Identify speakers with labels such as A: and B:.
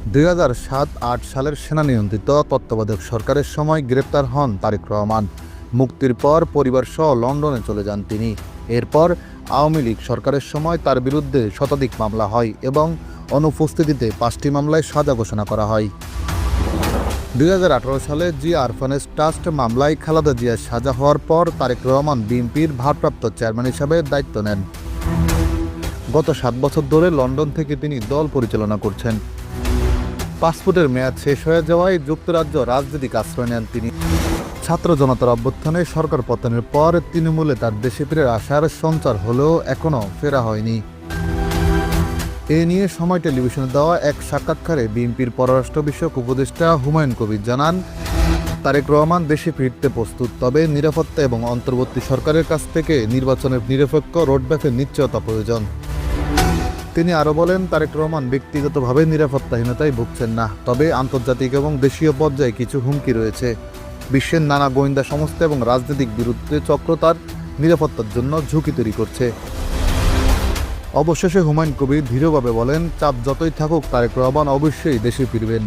A: 2007-08 সালের সেনা নিয়ন্ত্রিত তত্ত্বাবধায়ক সরকারের সময় গ্রেপ্তার হন তারেক রহমান। মুক্তির পর পরিবারসহ লন্ডনে চলে যান তিনি। এরপর আওয়ামী লীগ সরকারের সময় তার বিরুদ্ধে শতাধিক মামলা হয় এবং অনুপস্থিতিতে 5টি মামলায় সাজা ঘোষণা করা হয়। 2018 সালে জিয়া অরফানেজ ট্রাস্ট মামলায় খালেদা জিয়ার সাজা হওয়ার পর তারেক রহমান বিএনপির ভারপ্রাপ্ত চেয়ারম্যান হিসাবে দায়িত্ব নেন। গত 7 বছর ধরে লন্ডন থেকে তিনি দল পরিচালনা করছেন। পাসপোর্টের মেয়াদ শেষ হয়ে যাওয়ায় যুক্তরাজ্য রাজনৈতিক আশ্রয় নেন তিনি। ছাত্র জনতার অভ্যুত্থানে সরকার পতনের পর তৃণমূলে তার দেশে ফিরে আসার সঞ্চার হলেও এখনও ফেরা হয়নি। এ নিয়ে সময় টেলিভিশনে দেওয়া এক সাক্ষাৎকারে বিএনপির পররাষ্ট্র বিষয়ক উপদেষ্টা হুমায়ুন কবির জানান, তারেক রহমান দেশে ফিরতে প্রস্তুত, তবে নিরাপত্তা এবং অন্তর্বর্তী সরকারের কাছ থেকে নির্বাচনের নিরপেক্ষ রোডম্যাপের নিশ্চয়তা প্রয়োজন। তিনি আরও বলেন, তারেক রহমান ব্যক্তিগতভাবে নিরাপত্তাহীনতায় ভুগছেন না, তবে আন্তর্জাতিক এবং দেশীয় পর্যায়ে কিছু হুমকি রয়েছে। বিশ্বের নানা গোয়েন্দা সংস্থা এবং রাজনৈতিক বিরুদ্ধে চক্র তার নিরাপত্তার জন্য ঝুঁকি তৈরি করছে। অবশেষে হুমায়ুন কবির দৃঢ়ভাবে বলেন, চাপ যতই থাকুক তারেক রহমান অবশ্যই দেশে ফিরবেন।